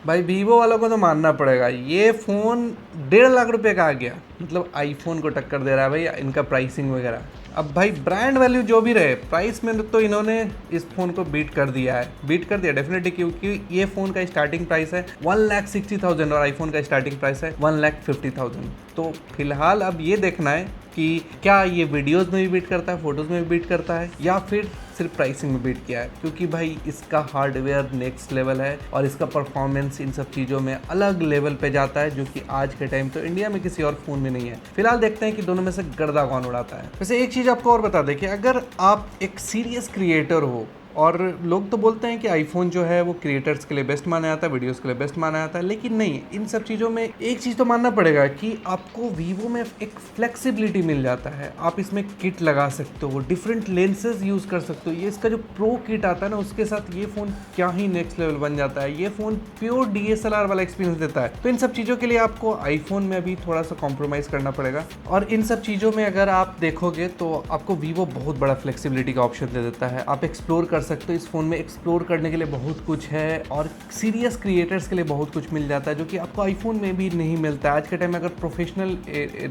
भाई वीवो वालों को तो मानना पड़ेगा, ये फ़ोन 1.5 लाख रुपए का आ गया, मतलब आईफोन को टक्कर दे रहा है भाई इनका प्राइसिंग वगैरह। अब भाई ब्रांड वैल्यू जो भी रहे, प्राइस में तो इन्होंने इस फ़ोन को बीट कर दिया है, बीट कर दिया डेफिनेटली, क्योंकि ये फ़ोन का स्टार्टिंग प्राइस है 1,60,000 और आईफोन का स्टार्टिंग प्राइस है 1,50,000। तो फिलहाल अब ये देखना है कि क्या ये वीडियोस में भी बीट करता है, फोटोज़ में भी बीट करता है, या फिर सिर्फ प्राइसिंग में बीट किया है, क्योंकि भाई इसका हार्डवेयर नेक्स्ट लेवल है और इसका परफॉर्मेंस इन सब चीज़ों में अलग लेवल पे जाता है, जो कि आज के टाइम तो इंडिया में किसी और फ़ोन में नहीं है। फिलहाल देखते हैं कि दोनों में से गर्दा कौन उड़ाता है। वैसे एक चीज़ आपको और बता दें कि अगर आप एक सीरियस क्रिएटर हो, और लोग तो बोलते हैं कि आईफोन जो है वो क्रिएटर्स के लिए बेस्ट माना जाता है, वीडियोस के लिए बेस्ट माना जाता है, लेकिन नहीं, इन सब चीज़ों में एक चीज़ तो मानना पड़ेगा कि आपको वीवो में एक फ्लेक्सिबिलिटी मिल जाता है। आप इसमें किट लगा सकते हो, डिफरेंट लेंसेज यूज़ कर सकते हो। ये इसका जो प्रो किट आता है ना, उसके साथ ये फ़ोन क्या ही नेक्स्ट लेवल बन जाता है। ये फ़ोन प्योर DSLR वाला एक्सपीरियंस देता है। तो इन सब चीज़ों के लिए आपको आईफोन में अभी थोड़ा सा कॉम्प्रोमाइज़ करना पड़ेगा, और इन सब चीज़ों में अगर आप देखोगे तो आपको वीवो बहुत बड़ा फ्लेक्सिबिलिटी का ऑप्शन दे देता है। आप एक्सप्लोर कर सकते हो, इस फ़ोन में एक्सप्लोर करने के लिए बहुत कुछ है, और सीरियस क्रिएटर्स के लिए बहुत कुछ मिल जाता है जो कि आपको आईफोन में भी नहीं मिलता है। आज के टाइम में अगर प्रोफेशनल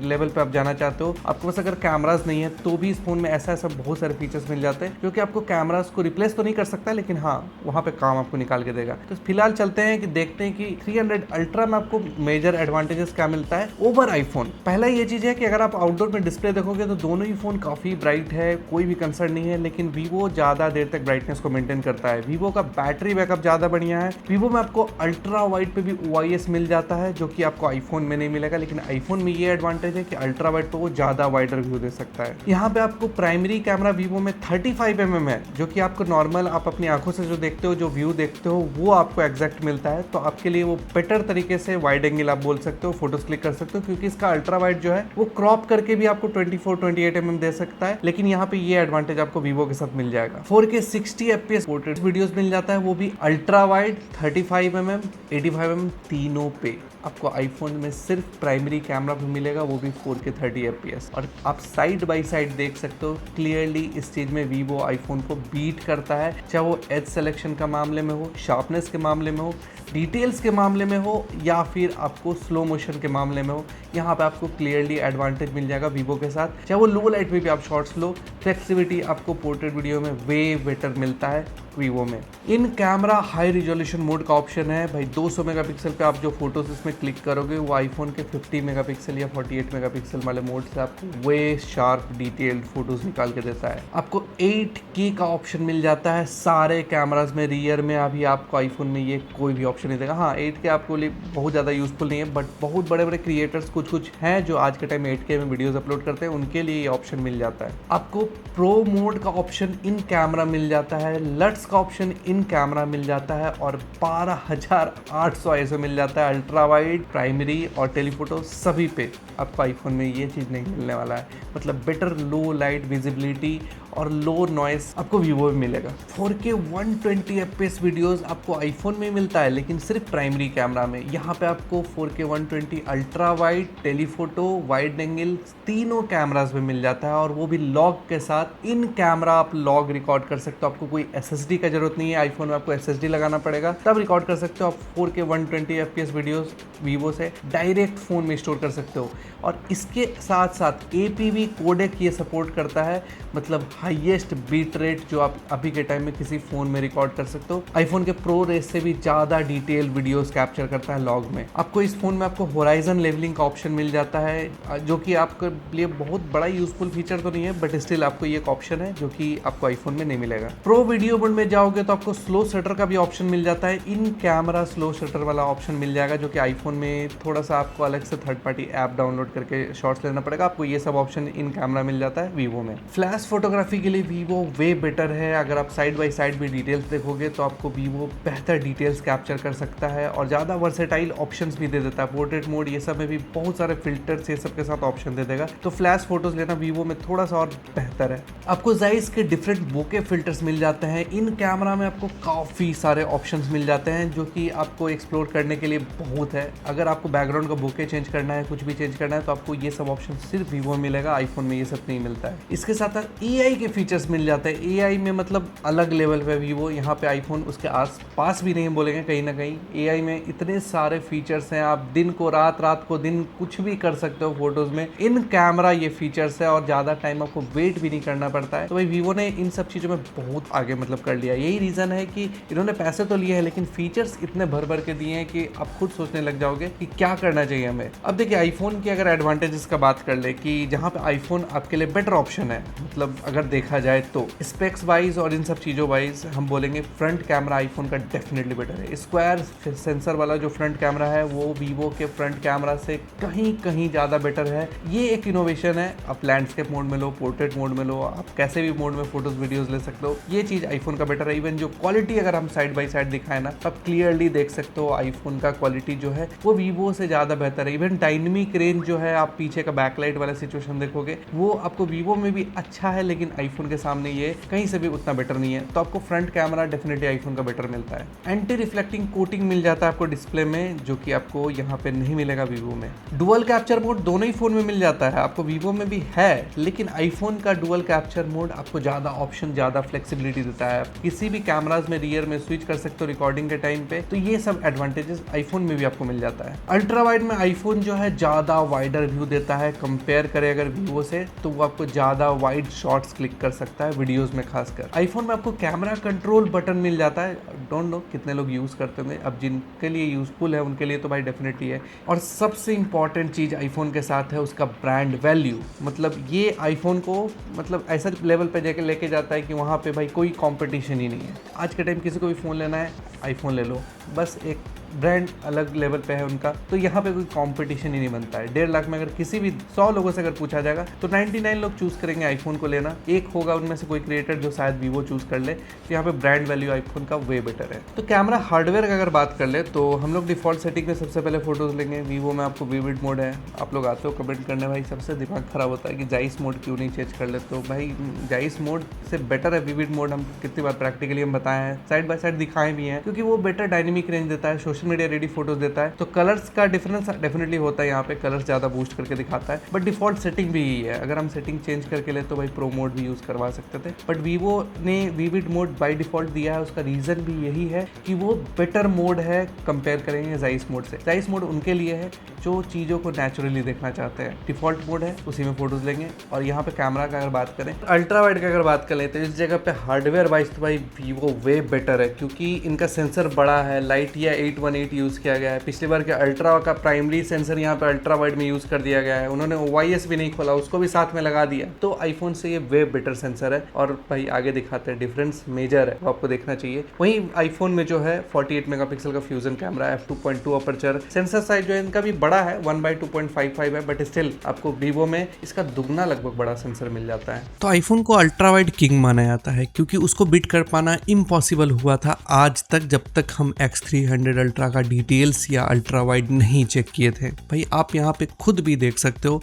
लेवल पे आप जाना चाहते हो, आपके पास अगर कैमराज नहीं है, तो भी इस फ़ोन में ऐसा बहुत सारे फीचर्स मिल जाते हैं जो कि आपको कैमराज को रिप्लेस तो नहीं कर सकता, लेकिन हाँ, वहाँ पे काम आपको निकाल के देगा। तो फिलहाल चलते हैं कि देखते हैं कि 300 अल्ट्रा में आपको मेजर एडवांटेजेस क्या मिलता है ओवर आईफोन। पहला ये चीज़ है कि अगर आप आउटडोर में डिस्प्ले देखोगे तो दोनों ही फ़ोन काफ़ी ब्राइट है, कोई भी कंसर्न नहीं है, लेकिन वीवो ज़्यादा देर तक ब्राइटनेस को मेंटेन करता है। वीवो का बैटरी बैकअप ज़्यादा बढ़िया है। वीवो में आपको अल्ट्रा वाइड पे भी OIS मिल जाता है, जो कि आपको आईफोन में नहीं मिलेगा, लेकिन आईफोन में ये एडवांटेज है कि अल्ट्रा वाइड पे वो ज़्यादा वाइडर व्यू दे सकता है। यहाँ पे आपको प्राइमरी कैमरा वीवो में 35mm है, जो कि आपको नॉर्मल आप अपनी आंखों से जो देखते हो, जो व्यू देखते हो, वो आपको एग्जैक्ट मिलता है। तो आपके लिए वो बेटर तरीके से वाइड एंगल आप बोल सकते हो, फोटोज क्लिक कर सकते हो, क्योंकि इसका अल्ट्रा वाइड जो है वो क्रॉप करके भी आपको 24-28mm दे सकता है। लेकिन यहाँ पे ये एडवांटेज आपको वीवो के साथ मिल जाएगा। 4K 60 FPS पोर्ट्रेट वीडियोस मिल जाता है, वो भी अल्ट्रा वाइड 35mm 85mm तीनों पे। आपको आईफोन में सिर्फ प्राइमरी कैमरा भी मिलेगा, वो भी 4K 30 FPS, और आप साइड बाय साइड देख सकते हो क्लियरली इस चीज़ में वीवो आईफोन को बीट करता है, चाहे वो एज सिलेक्शन का मामले में हो, शार्पनेस के मामले में हो, डिटेल्स के मामले में हो, या फिर आपको स्लो मोशन के मामले में हो। यहाँ पे आपको क्लियरली एडवांटेज मिल जाएगा वीवो के साथ। चाहे वो लो लाइट में भी आप शॉट्स लो, फ्लेक्सिबिलिटी आपको पोर्ट्रेट वीडियो में वे बेटर मिलता है वीवो में। In camera high resolution mode का ऑप्शन है भाई। 200 मेगापिक्सल पे आप जो फोटोज इसमें क्लिक करोगे, वो आईफोन के 50 मेगापिक्सल या 48 मेगापिक्सल वाले मोड से आपको वे शार्प डिटेल्ड फोटोज निकाल के देता है। आपको 8K का ऑप्शन मिल जाता है सारे कैमराज में। रियर में अभी आपको आईफोन में ये कोई भी ऑप्शन नहीं देगा। हाँ, 8K आपको लिए बहुत ज़्यादा यूजफुल नहीं है, बट बहुत बड़े बड़े क्रिएटर्स कुछ हैं जो आज के टाइम में 8K में वीडियोस अपलोड करते हैं, उनके लिए ये ऑप्शन मिल जाता है। आपको प्रो मोड का ऑप्शन इन कैमरा मिल जाता है, लट्स का ऑप्शन इन कैमरा मिल जाता है, और 12,800 ISO मिल जाता है अल्ट्रा वाइड, प्राइमरी और टेलीफोटो सभी पे। आपको आईफोन में ये चीज़ नहीं मिलने वाला है, मतलब बेटर लो लाइट विजिबिलिटी और लो नॉइस आपको वीवो में मिलेगा। 4K 120 FPS वीडियोस आपको आईफोन में मिलता है, लेकिन सिर्फ प्राइमरी कैमरा में। यहाँ पे आपको 4K 120 ultra wide, telephoto, wide angle तीनों कैमरास में मिल जाता है, और वो भी लॉग के साथ। इन कैमरा आप लॉग रिकॉर्ड कर सकते हो, आपको कोई SSD का जरूरत नहीं है। आईफोन में आपको SSD लगाना पड़ेगा, तब रिकॉर्ड कर सकते हो। आप 4K 120 FPS वीडियोस वीवो से डायरेक्ट फ़ोन में स्टोर कर सकते हो, और इसके साथ साथ APV कोडेक ये सपोर्ट करता है, मतलब हाईएस्ट बीट रेट जो आप अभी के टाइम में किसी फ़ोन में रिकॉर्ड कर सकते हो। आईफोन के प्रो रेस से भी ज़्यादा डिटेल वीडियोस कैप्चर करता है लॉग में। आपको इस फ़ोन में आपको होराइजन लेवलिंग का ऑप्शन मिल जाता है, जो कि आपके लिए बहुत बड़ा यूजफुल फीचर तो नहीं है, बट स्टिल आपको ये एक ऑप्शन है जो कि आपको आईफोन में नहीं मिलेगा। प्रो वीडियो मोड में जाओगे तो आपको स्लो शटर का भी ऑप्शन मिल जाता है। इन कैमरा स्लो शटर वाला ऑप्शन मिल जाएगा, जो कि आईफोन में थोड़ा सा आपको अलग से थर्ड पार्टी ऐप डाउनलोड करके शॉट्स लेना पड़ेगा। आपको ये सब ऑप्शन इन कैमरा मिल जाता है वीवो में। फ्लैश फोटोग्राफी के लिए वीवो वे बेटर है। अगर आप साइड बाय साइड भी डिटेल्स देखोगे तो आपको वीवो बेहतर डिटेल्स कैप्चर कर सकता है, और ज़्यादा वर्सेटाइल ऑप्शंस भी दे देता है। पोर्ट्रेट मोड ये सब में भी बहुत सारे फिल्टर्स ये सब के साथ ऑप्शन दे देगा, तो फ्लैश फोटोज लेना वीवो में थोड़ा सा और बेहतर है। आपको जाइस के डिफरेंट बोके फिल्टर्स मिल जाते हैं। इन कैमरा में आपको काफ़ी सारे ऑप्शंस मिल जाते हैं, जो कि आपको एक्सप्लोर करने के लिए बहुत है। अगर आपको बैकग्राउंड का बोके चेंज करना है, कुछ भी चेंज करना है, तो आपको ये सब ऑप्शन सिर्फ वीवो में मिलेगा। आईफोन में ये सब नहीं मिलता है। इसके साथ साथ EI के फीचर्स मिल जाते हैं एआई में, मतलब अलग लेवल पे वीवो यहाँ पे आईफोन उसके आस पास भी नहीं बोलेंगे कहीं ना कहीं। एआई में इतने सारे फीचर्स हैं, आप दिन को रात, रात को दिन, कुछ भी कर सकते हो फोटोज में। इन कैमरा ये फीचर्स है और ज़्यादा टाइम आपको वेट भी नहीं करना पड़ता है। तो भाई वीवो ने इन सब चीज़ों में बहुत आगे मतलब कर लिया। यही रीज़न है कि इन्होंने पैसे तो लिए हैं लेकिन फीचर्स इतने भर भर के दिए हैं कि आप खुद सोचने लग जाओगे कि क्या करना चाहिए हमें। अब देखिए आईफोन की अगर एडवांटेजेस का बात कर ले कि जहाँ पे आईफोन आपके लिए बेटर ऑप्शन है, मतलब अगर देखा जाए तो स्पेक्स वाइज और इन सब चीज़ों वाइज हम बोलेंगे फ्रंट कैमरा आईफोन का डेफिनेटली बेटर है। स्क्वायर सेंसर वाला जो फ्रंट कैमरा है वो वीवो के फ्रंट कैमरा से कहीं कहीं ज़्यादा बेटर है। ये एक इनोवेशन है। आप लैंडस्केप मोड में लो, पोर्ट्रेट मोड में लो, आप कैसे भी मोड में फोटोज वीडियोज ले सकते हो। ये चीज़ आईफोन का बेटर है। इवन जो क्वालिटी अगर हम साइड बाई साइड दिखाए ना, आप क्लियरली देख सकते हो आईफोन का क्वालिटी जो है वो वीवो से ज़्यादा बेहतर है। इवन डायनेमिक रेंज जो है, आप पीछे का बैकलाइट वाला सिचुएशन देखोगे वो आपको वीवो में भी अच्छा है लेकिन आईफोन के सामने ये कहीं से भी उतना बेटर नहीं है। तो आपको फ्रंट कैमरा डेफिनेटली आईफोन का बेटर मिलता है। एंटी रिफ्लेक्टिंग कोटिंग मिल जाता है आपको डिस्प्ले में, जो कि आपको यहाँ पे नहीं मिलेगा वीवो में। डुअल कैप्चर मोड दोनों ही फोन में मिल जाता है, आपको वीवो में भी है लेकिन आईफोन का डुअल कैप्चर मोड आपको ज़्यादा ऑप्शन, ज़्यादा फ्लेक्सिबिलिटी देता है। आप किसी भी कैमराज में रियर में स्विच कर सकते हो रिकॉर्डिंग के टाइम पे। तो ये सब एडवांटेजेस आईफोन में भी आपको मिल जाता है। अल्ट्रा वाइड में आईफोन जो है ज़्यादा वाइडर व्यू देता है, कंपेयर करें अगर वीवो से तो वो आपको ज़्यादा वाइड शॉट्स क्लिक कर सकता है वीडियोस में खासकर। आईफोन में आपको कैमरा कंट्रोल बटन मिल जाता है, डोंट नो कितने लोग यूज़ करते होंगे, अब जिनके लिए यूजफुल है उनके लिए तो भाई डेफिनेटली है। और सबसे इंपॉर्टेंट चीज़ आईफोन के साथ है उसका ब्रांड वैल्यू। मतलब ये आईफोन को मतलब ऐसा लेवल पे जाके लेके जाता है कि वहाँ पे भाई कोई कंपटीशन ही नहीं है। आज के टाइम किसी को भी फ़ोन लेना है आईफोन ले लो, बस एक ब्रांड अलग लेवल पे है उनका, तो यहाँ पे कोई कंपटीशन ही नहीं बनता है। 1.5 लाख में अगर किसी भी 100 लोगों से अगर पूछा जाएगा तो 99 लोग चूज़ करेंगे आईफोन को लेना, एक होगा उनमें से कोई क्रिएटर जो शायद वीवो चूज़ कर ले। तो यहाँ पे ब्रांड वैल्यू आईफोन का वे बेटर है। तो कैमरा हार्डवेयर का अगर बात कर ले तो हम लोग डिफॉल्ट सेटिंग में सबसे पहले फोटोज लेंगे। वीवो में आपको विविड मोड है, आप लोग आते हो कमेंट करने भाई सबसे दिमाग खराब होता है कि जाइस मोड क्यों नहीं चेंज कर ले। तो भाई जाइस मोड से बेटर है विविड मोड, हम कितनी बार प्रैक्टिकली हम बताए हैं, साइड बाय साइड दिखाए भी हैं, क्योंकि वो बेटर डायनेमिक रेंज देता है, सोशल मीडिया रेडी फोटोज देता है। तो कलर्स का डिफरेंस डेफिनेटली होता है, यहाँ पे कलर्स ज़्यादा बूस्ट करके दिखाता है। बट डिफॉल्ट सेटिंग भी यही है, अगर हम सेटिंग चेंज करके ले तो भाई प्रो मोड भी यूज़ करवा सकते थे। बट वीवो ने विविड मोड बाय डिफॉल्ट दिया है, उसका रीज़न भी यही है कि वो बेटर मोड है कंपेयर करेंगे जाइस मोड से। जाइस मोड उनके लिए है जो चीज़ों को नेचुरली देखना चाहते हैं। डिफॉल्ट मोड है उसी में फोटोज लेंगे। और यहाँ पे कैमरा का अगर बात करें, अल्ट्रा वाइड का अगर बात करें तो इस जगह पे हार्डवेयर वाइज तो भाई वीवो वे बेटर है, क्योंकि इनका सेंसर बड़ा है, लाइटिया 818 यूज़ किया गया है। पिछली बार के अल्ट्रा का प्राइमरी सेंसर यहाँ पे अल्ट्रा वाइड में यूज़ कर दिया गया है, उन्होंने OIS भी नहीं खोला, उसको भी साथ में लगा दिया। तो आईफोन से ये वे बेटर सेंसर है। और भाई आगे दिखाते हैं, डिफरेंस मेजर है, वो आपको देखना चाहिए। वहीं आईफोन में जो है 48 मेगापिक्सल का फ्यूजन कैमरा है, f2.2 अपर्चर, सेंसर साइज जो है इनका भी बड़ा है, 1/2.55 है, बट स्टिल आपको वीवो में इसका दुगना लगभग बड़ा सेंसर मिल जाता है। तो आईफोन को अल्ट्रा वाइड किंग माना जाता है, क्योंकि उसको बीट कर पाना इम्पॉसिबल हुआ था आज तक, जब तक हम X300 अल्ट्रा का डिटेल्स या अल्ट्रा वाइड नहीं चेक किए थे। भाई आप यहाँ पे खुद भी देख सकते हो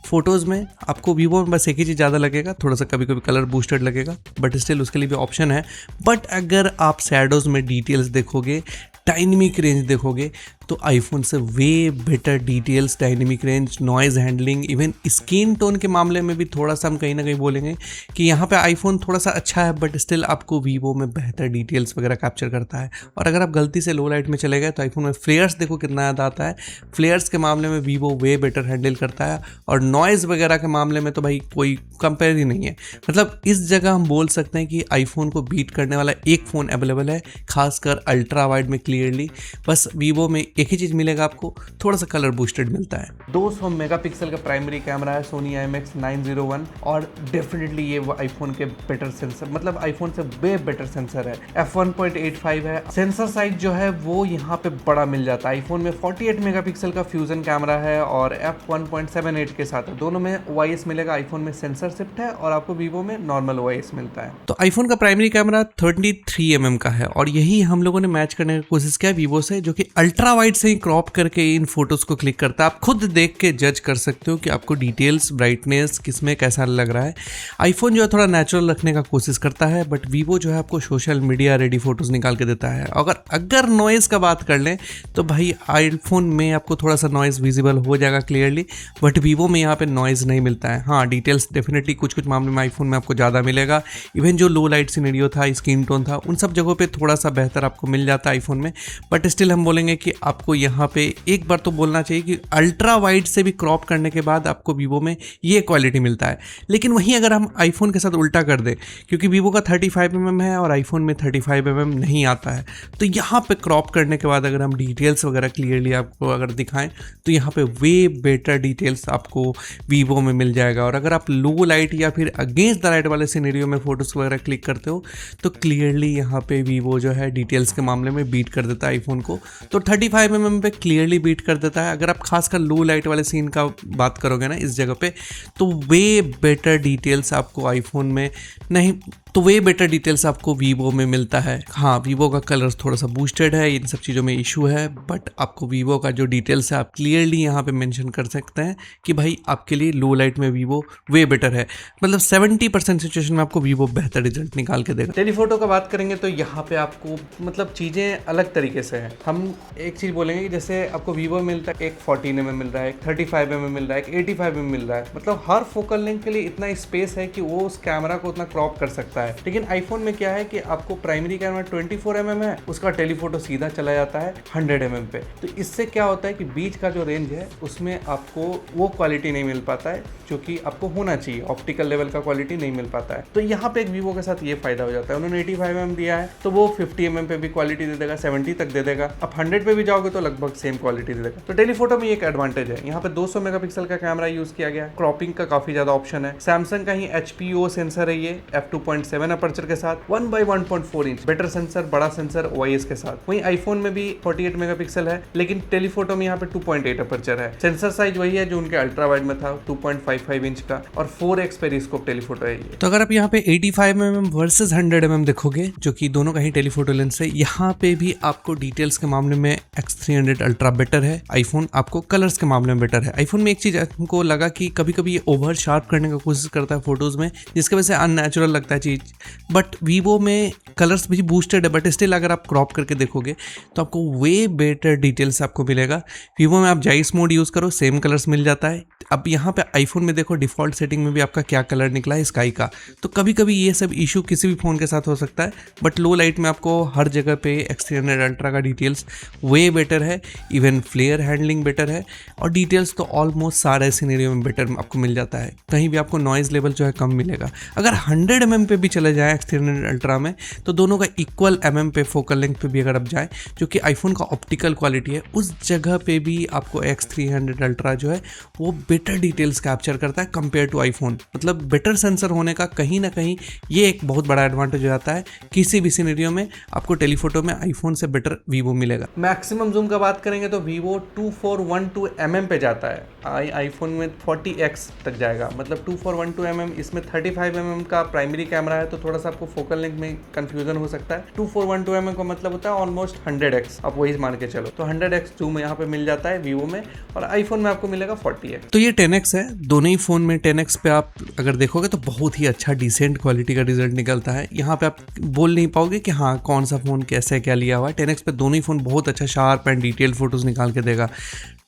फोटोज़ में, आपको वीवो में बस एक ही चीज़ ज़्यादा लगेगा, थोड़ा सा कभी कभी कलर बूस्टेड लगेगा, बट स्टिल उसके लिए भी ऑप्शन है। बट अगर आप शैडोज़ में डिटेल्स देखोगे, डायनेमिक रेंज देखोगे, तो आईफोन से way better details, dynamic range, noise handling, even skin tone के मामले में भी थोड़ा सा हम कहीं ना कहीं बोलेंगे कि यहाँ पे आईफोन थोड़ा सा अच्छा है, बट स्टिल आपको वीवो में बेहतर डिटेल्स वगैरह कैप्चर करता है। और अगर आप गलती से लो लाइट में चले गए तो आईफोन में फ्लेयर्स देखो कितना ज़्यादा आता है, फ्लेयर्स के मामले में वीवो वे बेटर हैंडल करता है। और नॉइज़ वगैरह के मामले में तो भाई कोई कंपेयर ही नहीं है। मतलब इस जगह हम बोल सकते हैं कि आईफोन को बीट करने वाला एक फ़ोन अवेलेबल है, खासकर अल्ट्रा वाइड में क्लियरली। बस वीवो में एक ही चीज़ मिलेगा, आपको थोड़ा सा कलर बूस्टेड मिलता है। 200 मेगापिक्सल का प्राइमरी कैमरा है, सोनी IMX901, और डेफिनेटली ये वो आईफोन के बेटर सेंसर, मतलब आईफोन से वे बेटर सेंसर है। f1.85 है, सेंसर साइज जो है वो यहाँ पे बड़ा मिल जाता है। आईफोन में 48 मेगापिक्सल का फ्यूजन कैमरा है और f1.78 के साथ है, दोनों में OIS मिलेगा। आईफोन में सेंसर शिफ्ट है और आपको वीवो में नॉर्मल OIS मिलता है। तो आईफोन का प्राइमरी कैमरा 33 mm का है और यही हम लोगों ने मैच करने की कोशिश किया वीवो से, जो कि अल्ट्रा वाइड वाइड से ही क्रॉप करके इन फोटोज को क्लिक करता है। आप खुद देख के जज कर सकते हो कि आपको डिटेल्स, ब्राइटनेस किसमें कैसा लग रहा है। आईफोन जो है थोड़ा नेचुरल रखने का कोशिश करता है, बट वीवो जो है आपको सोशल मीडिया रेडी फोटोज निकाल के देता है। अगर नॉइज़ का बात कर लें तो भाई आईफोन में आपको थोड़ा सा नॉइज़ विजिबल हो जाएगा क्लियरली, बट वीवो में यहाँ पे नॉइज़ नहीं मिलता है। हाँ, डिटेल्स डेफिनेटली कुछ कुछ मामले में आईफोन में आपको ज़्यादा मिलेगा। इवन जो लो लाइट सिनेरियो था, स्किन टोन था, उन सब जगहों पे थोड़ा सा बेहतर आपको मिल जाता है आईफोन में। बट स्टिल हम बोलेंगे कि आपको यहाँ पे एक बार तो बोलना चाहिए कि अल्ट्रा वाइड से भी क्रॉप करने के बाद आपको वीवो में ये क्वालिटी मिलता है। लेकिन वहीं अगर हम आईफोन के साथ उल्टा कर दें, क्योंकि वीवो का 35mm है और आईफोन में 35mm नहीं आता है, तो यहाँ पे क्रॉप करने के बाद अगर हम डिटेल्स वगैरह क्लियरली आपको अगर दिखाएं तो यहाँ पे वे बेटर डिटेल्स आपको वीवो में मिल जाएगा। और अगर आप लो लाइट या फिर अगेंस्ट द लाइट वाले सिनेरियो में फोटोज़ वगैरह क्लिक करते हो तो क्लियरली यहाँ पे वीवो जो है डिटेल्स के मामले में बीट कर देता है आईफोन को। तो 35mm पे क्लियरली बीट कर देता है। अगर आप खासकर लो लाइट वाले सीन का बात करोगे ना इस जगह पे, तो वे बेटर डिटेल्स आपको आईफोन में नहीं, तो वे बेटर डिटेल्स आपको वीवो में मिलता है। हाँ, वीवो का कलर थोड़ा सा बूस्टेड है, इन सब चीज़ों में इशू है, बट आपको वीवो का जो डिटेल्स है आप क्लियरली यहाँ पे मेंशन कर सकते हैं कि भाई आपके लिए लो लाइट में वीवो वे बेटर है। मतलब 70% सिचुएशन में आपको वीवो बेहतर रिजल्ट निकाल के देगा। टेलीफोटो का बात करेंगे तो यहाँ पे आपको मतलब चीज़ें अलग तरीके से हैं। हम एक चीज़ बोलेंगे कि जैसे आपको वीवो मिलता है, एक 14mm मिल रहा है, एक 35mm मिल रहा है, एक 85mm मिल रहा है। मतलब हर फोकल लेंथ के लिए इतना स्पेस है कि वो उस कैमरा को उतना क्रॉप कर सकता है। लेकिन आईफोन में क्या है कि आपको प्राइमरी कैमरा 24mm है, उसका टेलीफोटो सीधा चला जाता है 100mm पे। तो इससे क्या होता है कि बीच का जो रेंज है उसमें आपको वो क्वालिटी नहीं मिल पाता है जो कि आपको होना चाहिए, ऑप्टिकल लेवल का क्वालिटी नहीं मिल पाता है। तो यहाँ पे एक वीवो के साथ ये फायदा हो जाता है। उन्होंने 85mm दिया है तो वो 50mm पे भी क्वालिटी दे देगा, 70 तक दे देगा। आप 100 पे भी जाओगे तो लगभग सेम क्वालिटी दे देगा। तो टेलीफोटो में एक एडवांटेज है, यहाँ पे 200 मेगापिक्सल का कैमरा यूज किया गया है, क्रॉपिंग का काफी ज्यादा ऑप्शन है। सैमसंग का ही HPO सेंसर है ये, f2.7 अपर्चर के साथ 1/1.4 इंच बेटर सेंसर, बड़ा सेंसर OIS के साथ। वहीं आईफोन में भी 48 मेगापिक्सल है, लेकिन टेलीफोटो में यहाँ पे 2.8 अपर्चर है। सेंसर साइज वही है जो उनके अल्ट्रा वाइड में था, 2.55 इंच का, और 4x पेरिस्कोप टेलीफोटो है ये। तो अगर आप यहाँ पे 85mm वर्सेस 100mm देखोगे, जो कि दोनों का ही टेलीफोटो लेंस है, यहाँ पे भी आपको डिटेल्स के मामले में X300 अल्ट्रा बेटर है। आईफोन आपको कलर्स के मामले में बेटर है। आईफोन में एक चीज हमको लगा कि कभी कभी ये ओवर शार्प करने का कोशिश करता है फोटोज में, जिसकी वजह से अननेचुरल लगता है चीज। बट वीवो में कलर्स भी बूस्टेड है, बट स्टिल अगर आप क्रॉप करके देखोगे तो आपको वे बेटर डिटेल्स आपको मिलेगा। वीवो में आप जाइस मोड यूज करो, सेम कलर्स मिल जाता है। अब यहाँ पे आईफोन में देखो डिफॉल्ट सेटिंग में भी आपका क्या कलर निकला है, स्काई का। तो कभी कभी ये सब इशू किसी भी फोन के साथ हो सकता है, बट लो लाइट में आपको हर जगह पे X300 अल्ट्रा का डिटेल्स वे बेटर है। इवन फ्लेयर हैंडलिंग बेटर है, और डिटेल्स तो ऑलमोस्ट सारे सिनेरियो में बेटर आपको मिल जाता है। कहीं भी आपको नॉइज लेवल जो है कम मिलेगा। अगर 100mm पे भी चले जाए X300 अल्ट्रा में, तो दोनों का इक्वल mm पे फोकल लेंथ पे भी अगर आप जाएं, जो कि आईफोन का ऑप्टिकल क्वालिटी है, उस जगह पे भी आपको X300 अल्ट्रा जो है वो बेटर डिटेल्स कैप्चर करता है कंपेयर टू आईफोन। मतलब बेटर सेंसर होने का कहीं ना कहीं ये एक बहुत बड़ा एडवांटेज हो जाता है। किसी भी सिनेरियो में आपको टेलीफोटो में आईफोन से बेटर वीवो मिलेगा। मैक्सिमम जूम का बात करेंगे तो वीवो 2412mm पे जाता है, आईफोन में 40x तक जाएगा। मतलब 2412mm, इसमें 35mm का प्राइमरी कैमरा है, तो थोड़ा सा आपको फोकल लेंथ में कंफ्यूजन हो सकता है। 2412mm का मतलब होता है ऑलमोस्ट 100x, आप वही मान के चलो। तो 100x जूम यहाँ पे मिल जाता है वीवो में, और आईफोन में आपको मिलेगा 40x। तो ये 10x है, दोनों ही फोन में 10x पे आप अगर देखोगे तो बहुत ही अच्छा डिसेंट क्वालिटी का रिजल्ट निकलता है। यहाँ पे आप बोल नहीं पाओगे कि हाँ कौन सा फोन कैसे क्या लिया हुआ है। 10x पे दोनों ही फोन बहुत अच्छा शार्प एंड डिटेल फोटोज निकाल के देगा।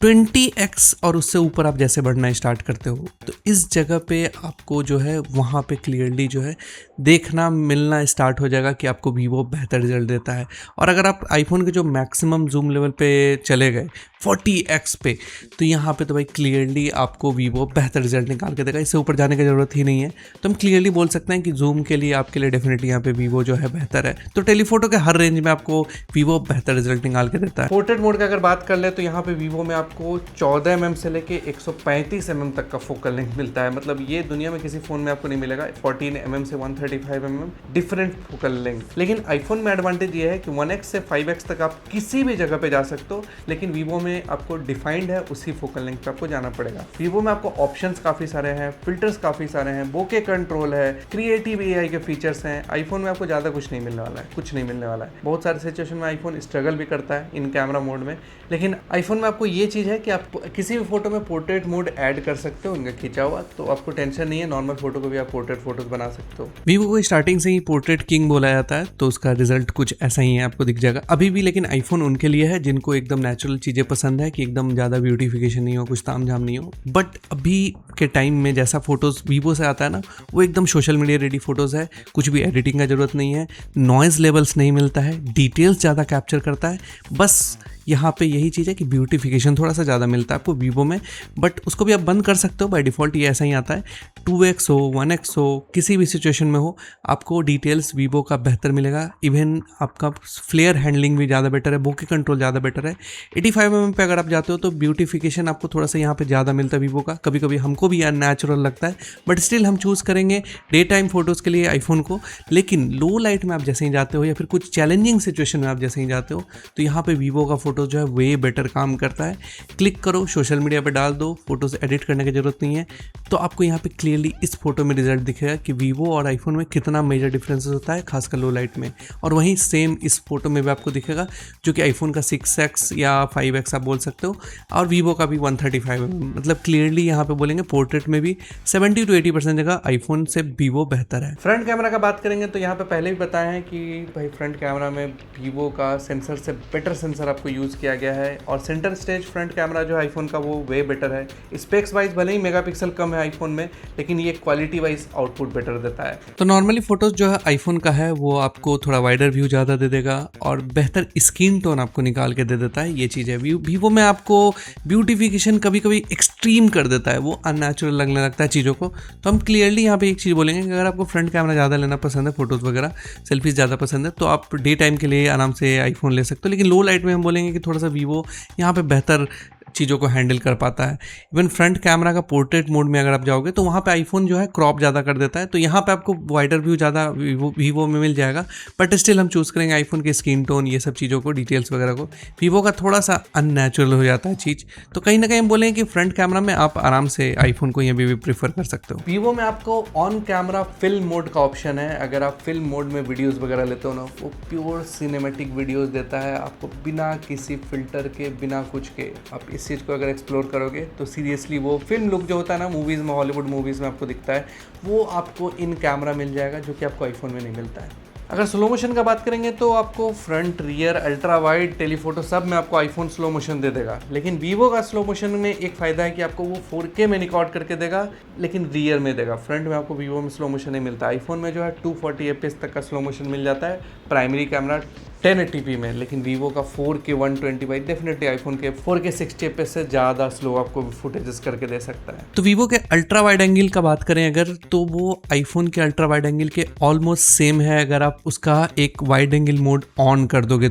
20x और उससे ऊपर आप जैसे बढ़ना स्टार्ट करते हो, तो इस जगह पे आपको जो है वहाँ पे क्लियरली जो है देखना मिलना स्टार्ट हो जाएगा कि आपको वीवो बेहतर रिजल्ट देता है। और अगर आप आईफोन के जो मैक्सिमम जूम लेवल पे चले गए 40x पे, तो यहाँ पे तो भाई क्लियरली आपको वीवो बेहतर रिजल्ट निकाल के देगा। इससे ऊपर जाने की ज़रूरत ही नहीं है। तो हम क्लियरली बोल सकते हैं कि जूम के लिए आपके लिए डेफिनेटली यहाँ पे वीवो जो है बेहतर है। तो टेलीफोटो के हर रेंज में आपको वीवो बेहतर रिजल्ट निकाल के देता है। पोर्ट्रेट मोड का अगर बात कर ले तो यहाँ पे वीवो में आपको 14mm से लेके 135mm तक का फोकल लेंथ मिलता है। मतलब ये दुनिया में किसी फोन में आपको नहीं मिलेगा। 14mm से 135mm डिफरेंट फोकल लेंथ। लेकिन आईफोन में एडवांटेज ये है कि 1x से 5x तक आप किसी भी जगह पे जा सकते हो, लेकिन वीवो में आपको डिफाइंड है उसी फोकल लेंथ पे आपको जाना पड़ेगा। वीवो में आपको ऑप्शंस काफ़ी सारे हैं, फिल्टर्स काफ़ी सारे हैं, बोके कंट्रोल है, क्रिएटिव एआई के फीचर्स हैं। आईफोन में आपको ज़्यादा कुछ नहीं मिलने वाला है, कुछ नहीं मिलने वाला है। बहुत सारे सिचुएशन में आईफोन स्ट्रगल भी करता है इन कैमरा मोड में, लेकिन आईफोन में आपको ये चीज़ है कि आप किसी भी फोटो में पोर्ट्रेट मोड ऐड कर सकते हो उनका खींचा हुआ, तो आपको टेंशन नहीं है, नॉर्मल फोटो को भी आप पोर्ट्रेट फोटोज बना सकते हो। वीवो को स्टार्टिंग से ही पोर्ट्रेट किंग बोला जाता है, तो उसका रिजल्ट कुछ ऐसा ही है, आपको दिख जाएगा अभी भी। लेकिन आईफोन उनके लिए है जिनको एकदम नेचुरल चीज़ें पसंद है, कि एकदम ज़्यादा ब्यूटिफिकेशन नहीं हो, कुछ तामझाम नहीं हो। बट अभी के टाइम में जैसा फोटोज़ वीवो से आता है ना, वो एकदम सोशल मीडिया रेडी फोटोज़ है, कुछ भी एडिटिंग का ज़रूरत नहीं है, नॉइज़ लेवल्स नहीं मिलता है, डिटेल्स ज़्यादा कैप्चर करता है। बस यहाँ पे यही चीज़ है कि ब्यूटिफिकेशन थोड़ा सा ज़्यादा मिलता है आपको वीवो में, बट उसको भी आप बंद कर सकते हो, बाय डिफ़ॉल्ट ये ऐसा ही आता है। 2x हो 1x हो, किसी भी सिचुएशन में हो, आपको डिटेल्स वीवो का बेहतर मिलेगा। इवन आपका फ्लेयर हैंडलिंग भी ज़्यादा बेटर है, बोके कंट्रोल ज़्यादा बेटर है। 85mm पे अगर आप जाते हो तो ब्यूटिफिकेशन आपको थोड़ा सा यहाँ पे ज़्यादा मिलता है वीवो का। कभी कभी हमको भी अननेचुरल लगता है, बट स्टिल हम चूज़ करेंगे डे टाइम फोटोज़ के लिए आईफोन को। लेकिन लो लाइट में आप जैसे ही जाते हो या फिर कुछ चैलेंजिंग सिचुएशन में आप जैसे ही जाते हो, तो यहाँ पे वीवो का फोटो जो है वे बेटर काम करता है। क्लिक करो, सोशल मीडिया पे डाल दो, फोटोज एडिट करने की जरूरत नहीं है, तो आपको यहाँ पे क्लियरली इस फोटो में रिजल्ट दिखेगा कि वीवो और आईफोन में कितना मेजर डिफरेंसेस होता है, खासकर लो लाइट में। और वहीं सेम इस फोटो में भी आपको दिखेगा, जो कि आईफोन का 6x या 5x आप बोल सकते हो, और वीवो का भी 135mm। मतलब क्लियरली यहाँ पे बोलेंगे पोर्ट्रेट में भी 70 to 80% जगह आईफोन से वीवो बेहतर है। फ्रंट कैमरा का बात करेंगे तो यहाँ पे पहले भी बताया है कि भाई फ्रंट कैमरा में वीवो का सेंसर से बेटर सेंसर आपको यूज़ किया गया है, और सेंटर स्टेज फ्रंट कैमरा जो है आईफोन का वो वे बेटर है। स्पेक्स वाइज भले ही मेगापिक्सल कम है आईफोन में, लेकिन ये क्वालिटी वाइज आउटपुट बेटर देता है। तो नॉर्मली फोटोज जो है आईफोन का है वो आपको थोड़ा वाइडर व्यू ज़्यादा दे देगा और बेहतर स्किन टोन आपको निकाल के दे देता है, ये चीज़ है। वीवो में आपको ब्यूटिफिकेशन कभी कभी एक्सट्रीम कर देता है, वो अननेचुरल लगने लगता है चीज़ों को। तो हम क्लियरली यहाँ पे एक चीज़ बोलेंगे कि अगर आपको फ्रंट कैमरा ज़्यादा लेना पसंद है, फोटोज़ वगैरह सेल्फीज ज़्यादा पसंद है, तो आप डे टाइम के लिए आराम से आईफोन ले सकते हो। लेकिन लो लाइट में हम बोलेंगे कि थोड़ा सा वीवो यहाँ पे बेहतर चीज़ों को हैंडल कर पाता है। इवन फ्रंट कैमरा का पोर्ट्रेट मोड में अगर आप जाओगे तो वहाँ पे आईफोन जो है क्रॉप ज़्यादा कर देता है, तो यहाँ पे आपको वाइडर व्यू ज़्यादा वीवो में मिल जाएगा। बट स्टिल हम चूज़ करेंगे आईफोन के स्किन टोन, ये सब चीज़ों को, डिटेल्स वगैरह को। वीवो का थोड़ा सा अननेचुरल हो जाता है चीज़, तो कहीं ना कहीं हम बोलेंगे कि फ्रंट कैमरा में आप आराम से आईफोन को यहाँ भी प्रीफर कर सकते हो। वीवो में आपको ऑन कैमरा फिल्म मोड का ऑप्शन है। अगर आप फिल्म मोड में वीडियोज़ वगैरह लेते हो ना, वो प्योर सिनेमेटिक वीडियोज़ देता है आपको, बिना किसी फिल्टर के, बिना कुछ के। आप इस चीज़ को अगर एक्सप्लोर करोगे तो सीरियसली वो फिल्म लुक जो होता है ना मूवीज़ में, हॉलीवुड मूवीज़ में आपको दिखता है, वो आपको इन कैमरा मिल जाएगा, जो कि आपको आईफोन में नहीं मिलता है। अगर स्लो मोशन का बात करेंगे तो आपको front, rear, ultra wide, telephoto सब में आपको आईफोन स्लो मोशन दे देगा। लेकिन वीवो का स्लो मोशन में एक फ़ायदा है कि आपको वो 4K में रिकॉर्ड करके देगा, लेकिन रियर में देगा। फ्रंट में आपको वीवो में स्लो मोशन नहीं मिलता। आईफोन में जो है 240 fps तक का स्लो मोशन मिल जाता है प्राइमरी कैमरा 1080p में, लेकिन वीवो का 4K 120 डेफिनेटली आईफोन के 4K 60 fps से ज़्यादा स्लो आपको फुटेजेस करके दे सकता है। तो वीवो के अल्ट्रा वाइड एंगल का बात करें अगर, तो वो आईफोन के अल्ट्रा वाइड एंगल के ऑलमोस्ट सेम है। अगर आप उसका एक वाइड एंगल मोड ऑन कर दोगे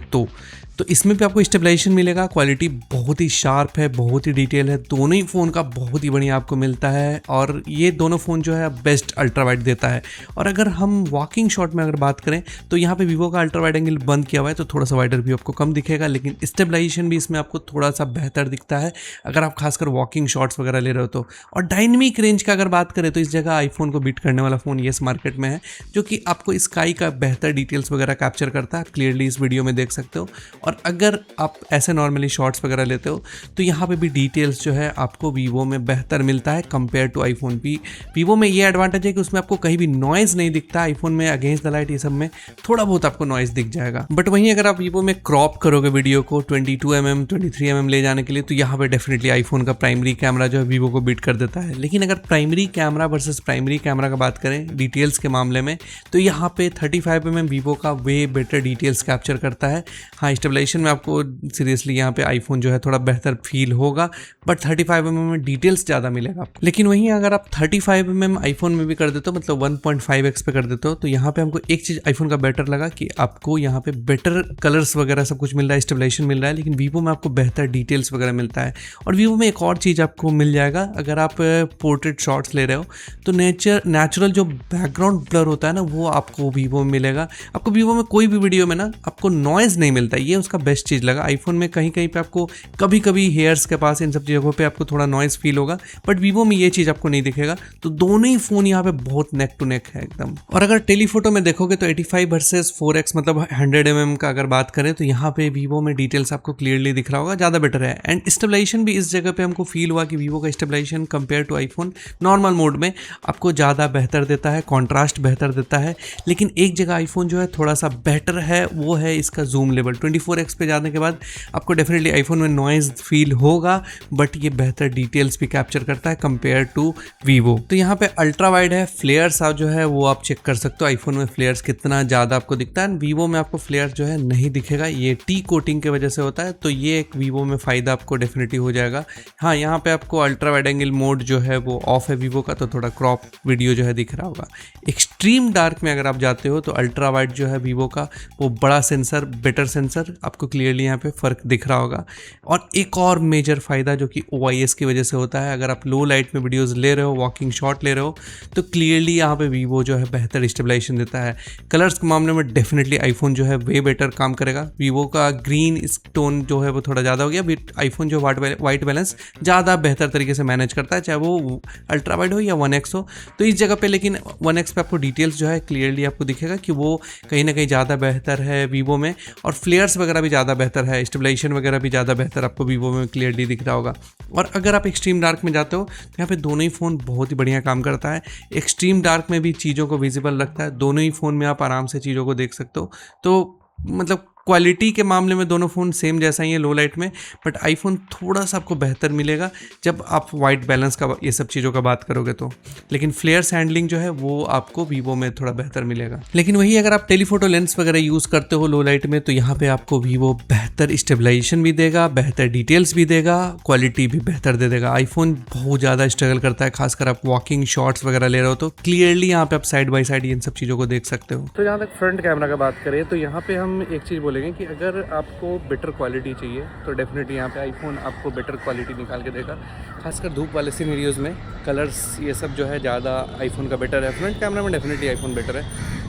तो इसमें भी आपको स्टेबलाइजेशन मिलेगा। क्वालिटी बहुत ही शार्प है, बहुत ही डिटेल है, दोनों ही फ़ोन का बहुत ही बढ़िया आपको मिलता है, और ये दोनों फ़ोन जो है बेस्ट अल्ट्रा वाइड देता है। और अगर हम वॉकिंग शॉट में अगर बात करें तो यहाँ पे वीवो का अल्ट्रा वाइड एंगल बंद किया हुआ है, तो थोड़ा सा वाइडर भी आपको कम दिखेगा, लेकिन स्टेबलाइजेशन भी इसमें आपको थोड़ा सा बेहतर दिखता है अगर आप खासकर वॉकिंग शॉट्स वगैरह ले रहे हो तो। और डायनेमिक रेंज का अगर बात करें तो इस जगह आईफोन को बीट करने वाला फ़ोन येस मार्केट में है, जो कि आपको स्काई का बेहतर डिटेल्स वगैरह कैप्चर करता है, आप क्लियरली इस वीडियो में देख सकते हो। और अगर आप ऐसे नॉर्मली शॉट्स वगैरह लेते हो तो यहाँ पे भी डिटेल्स जो है आपको वीवो में बेहतर मिलता है कंपेयर टू आईफोन भी। वीवो में ये एडवांटेज है कि उसमें आपको कहीं भी नॉइज़ नहीं दिखता। आईफोन में अगेंस्ट द लाइट ये सब में थोड़ा बहुत आपको नॉइज़ दिख जाएगा। बट वहीं अगर आप वीवो में क्रॉप करोगे वीडियो को 22mm 23mm ले जाने के लिए, तो यहाँ पे डेफिनेटली आईफोन का प्राइमरी कैमरा जो है वीवो को बीट कर देता है। लेकिन अगर primary camera versus primary camera का बात करें डिटेल्स के मामले में, तो यहाँ पे 35mm वीवो का वे बेटर डिटेल्स कैप्चर करता है। हाँ, स्टेबलाइजेशन स्टेबलाइजेशन में आपको सीरियसली यहाँ पे आईफोन जो है थोड़ा बेहतर फील होगा, बट 35mm में डिटेल्स ज़्यादा मिलेगा आपको। लेकिन वहीं अगर आप 35mm आईफोन में भी कर देते हो, मतलब 1.5x पे कर देते हो, तो यहाँ पे हमको एक चीज़ आईफोन का बेटर लगा कि आपको यहाँ पे बेटर कलर्स वगैरह सब कुछ मिल रहा है, स्टेबलाइजेशन मिल रहा है। लेकिन वीवो में आपको बेहतर डिटेल्स वगैरह मिलता है। और वीवो में एक और चीज़ आपको मिल जाएगा, अगर आप पोर्ट्रेट शॉट्स ले रहे हो तो नेचुरल जो बैकग्राउंड ब्लर होता है ना, वो आपको वीवो में मिलेगा। आपको वीवो में कोई भी वीडियो में ना आपको नॉइज़ नहीं मिलता, ये उसका बेस्ट चीज़ लगा। आईफोन में कहीं कहीं पे आपको कभी कभी हेयर्स के पास इन सब जगहों पे आपको थोड़ा नॉइज़ फील होगा, बट वीवो में ये चीज़ आपको नहीं दिखेगा। तो दोनों ही फ़ोन यहाँ पे बहुत नेक टू नेक है एकदम। और अगर टेलीफोटो में देखोगे तो 85 वर्सेस 4x मतलब 100mm का अगर बात करें तो यहाँ पे वीवो में डिटेल्स आपको क्लियरली दिख रहा होगा, ज़्यादा बेटर है। एंड स्टेबलाइजेशन भी इस जगह पे हमको फील हुआ कि वीवो का stabilization compare to iPhone normal mode में आपको ज़्यादा बेहतर देता है, कॉन्ट्रास्ट बेहतर देता है। लेकिन एक जगह आईफोन जो है थोड़ा सा बेटर है, वो है इसका जूम लेवल। 24x पे जाने के बाद आपको डेफिनेटली आईफोन में नॉइज़ फील होगा, बट ये बेहतर डिटेल्स भी कैप्चर करता है कंपेयर टू वीवो। तो यहाँ पे अल्ट्रा वाइड है, फ्लेयर्स आप जो है वो आप चेक कर सकते हो। आईफोन में फ्लेयर्स कितना ज़्यादा आपको दिखता है, वीवो में आपको फ्लेयर्स जो है नहीं दिखेगा, ये टी कोटिंग की वजह से होता है। तो ये एक वीवो में फ़ायदा आपको डेफिनेटली हो जाएगा। हाँ, यहाँ पे आपको अल्ट्रा वाइड एंगल मोड जो है वो ऑफ है वीवो का, तो थोड़ा क्रॉप वीडियो जो है दिख रहा होगा। एक्सट्रीम डार्क में अगर आप जाते हो तो अल्ट्रा वाइड जो है वीवो का वो बड़ा सेंसर, बेटर सेंसर, आपको क्लियरली यहाँ पे फ़र्क दिख रहा होगा। और एक और मेजर फ़ायदा जो कि OIS की वजह से होता है, अगर आप लो लाइट में वीडियोस ले रहे हो, वॉकिंग शॉट ले रहे हो, तो क्लियरली यहाँ पे वीवो जो है बेहतर स्टेबलाइजेशन देता है। कलर्स के मामले में डेफिनेटली आईफोन जो है वे बेटर काम करेगा। वीवो का ग्रीन टोन जो है वो थोड़ा ज़्यादा हो गया, आईफोन जो वाइट बैलेंस ज़्यादा बेहतर तरीके से मैनेज करता है, चाहे वो अल्ट्रा वाइड हो या 1x हो। तो इस जगह पे लेकिन 1x पे आपको डिटेल्स जो है क्लियरली आपको दिखेगा कि वो कहीं ना कहीं ज़्यादा बेहतर है वीवो में, और फ्लेयर्स वगैरह भी ज़्यादा बेहतर है, स्टेबलाइजेशन वगैरह भी ज़्यादा बेहतर आपको वीवो में क्लियरली दिख रहा होगा। और अगर आप एक्सट्रीम डार्क में जाते हो तो यहाँ पे दोनों ही फ़ोन बहुत ही बढ़िया काम करता है। एक्सट्रीम डार्क में भी चीज़ों को विजिबल रखता है, दोनों ही फ़ोन में आप आराम से चीज़ों को देख सकते हो। तो मतलब क्वालिटी के मामले में दोनों फ़ोन सेम जैसा ही है लो लाइट में, बट आईफोन थोड़ा सा आपको बेहतर मिलेगा जब आप वाइट बैलेंस का ये सब चीज़ों का बात करोगे तो। लेकिन फ्लेयर्स हैंडलिंग जो है वो आपको वीवो में थोड़ा बेहतर मिलेगा। लेकिन वही अगर आप टेलीफोटो लेंस वगैरह यूज़ करते हो लो लाइट में, तो यहाँ पे आपको वीवो बेहतर स्टेबलाइजेशन भी देगा, बेहतर डिटेल्स भी देगा, क्वालिटी भी बेहतर दे देगा। आईफोन बहुत ज़्यादा स्ट्रगल करता है, खासकर आप वॉकिंग शॉट्स वगैरह ले रहे हो तो क्लियरली यहाँ पे आप साइड बाई साइड इन सब चीज़ों को देख सकते हो। तो जहाँ तक फ्रंट कैमरा का बात करें तो यहाँ पे हम एक चीज़ बोलेंगे कि अगर आपको बेटर क्वालिटी चाहिए तो डेफिनेटली यहाँ पे आईफोन आपको बेटर क्वालिटी निकाल के देगा। खासकर धूप वाले सिनेरियोज में कलर्स ये सब जो है ज़्यादा आईफोन का बेटर है। फ्रंट कैमरा में डेफिनेटली आईफोन बेटर है।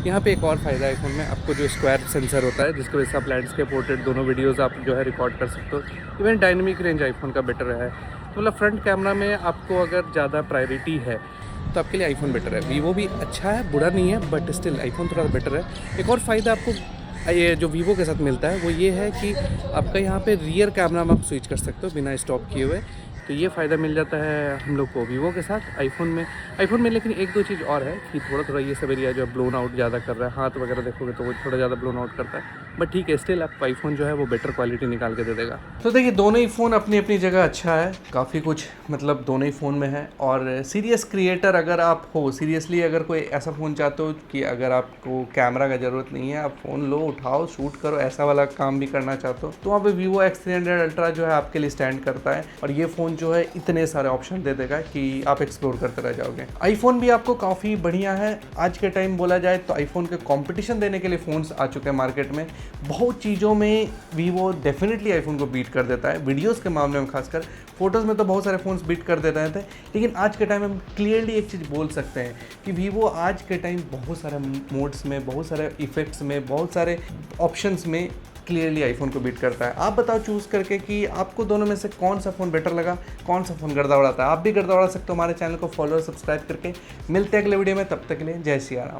यहाँ पे एक और फ़ायदा है आईफोन में, आपको जो स्क्वायर सेंसर होता है जिसकी वजह से आप लैंडस्केप, पोर्ट्रेट दोनों वीडियोज़ आप जो है रिकॉर्ड कर सकते हो। इवन डायनेमिक रेंज आईफोन का बेटर है। तो मतलब फ्रंट कैमरा में आपको अगर ज़्यादा प्रायोरिटी है तो आपके लिए आईफोन बेटर है। वीवो भी अच्छा है, बुरा नहीं है, बट स्टिल आईफोन थोड़ा बेटर है। एक और फ़ायदा आपको ये जो वीवो के साथ मिलता है वो ये है कि आपका यहाँ पे रियर कैमरा में आप स्विच कर सकते हो बिना स्टॉप किए हुए। तो ये फ़ायदा मिल जाता है हम लोग को वीवो के साथ आईफोन में। लेकिन एक दो चीज़ और है कि थोड़ा ये सब एरिया जो ब्लोन आउट ज़्यादा कर रहा है, हाथ वगैरह देखोगे तो वो थोड़ा ज़्यादा ब्लोन आउट करता है, बट ठीक है, स्टिल आपको आईफोन जो है वो बेटर क्वालिटी निकाल के दे देगा। तो देखिए दोनों ही फ़ोन अपनी अपनी जगह अच्छा है, काफ़ी कुछ मतलब दोनों ही फ़ोन में है। और सीरियस क्रिएटर अगर आप हो, सीरियसली अगर कोई ऐसा फ़ोन चाहते हो कि अगर आपको कैमरा का ज़रूरत नहीं है, आप फ़ोन लो, उठाओ, शूट करो, ऐसा वाला काम भी करना चाहते हो, तो वहाँ पे Vivo X300 अल्ट्रा जो है आपके लिए स्टैंड करता है। और ये फ़ोन जो है इतने सारे ऑप्शन दे देगा कि आप एक्सप्लोर करते रह जाओगे। आईफोन भी आपको काफ़ी बढ़िया है। आज के टाइम बोला जाए तो आईफोन के कंपटीशन देने के लिए फ़ोन्स आ चुके हैं मार्केट में। बहुत चीज़ों में Vivo डेफिनेटली आईफोन को बीट कर देता है, वीडियोस के मामले में खासकर। फोटोज़ में तो बहुत सारे फ़ोन्स बीट कर दे रहे थे, लेकिन आज के टाइम में क्लियरली एक चीज़ बोल सकते हैं कि Vivo आज के टाइम बहुत सारे मोड्स में, बहुत सारे इफ़ेक्ट्स में, बहुत सारे ऑप्शंस में क्लियरली आईफोन को बीट करता है। आप बताओ चूज़ करके कि आपको दोनों में से कौन सा फ़ोन बेटर लगा, कौन सा फ़ोन गर्दा उड़ाता है। आप भी गर्दा उड़ा सकते हो हमारे चैनल को फॉलो और सब्सक्राइब करके। मिलते हैं अगले वीडियो में, तब तक के लिए जय सिया राम।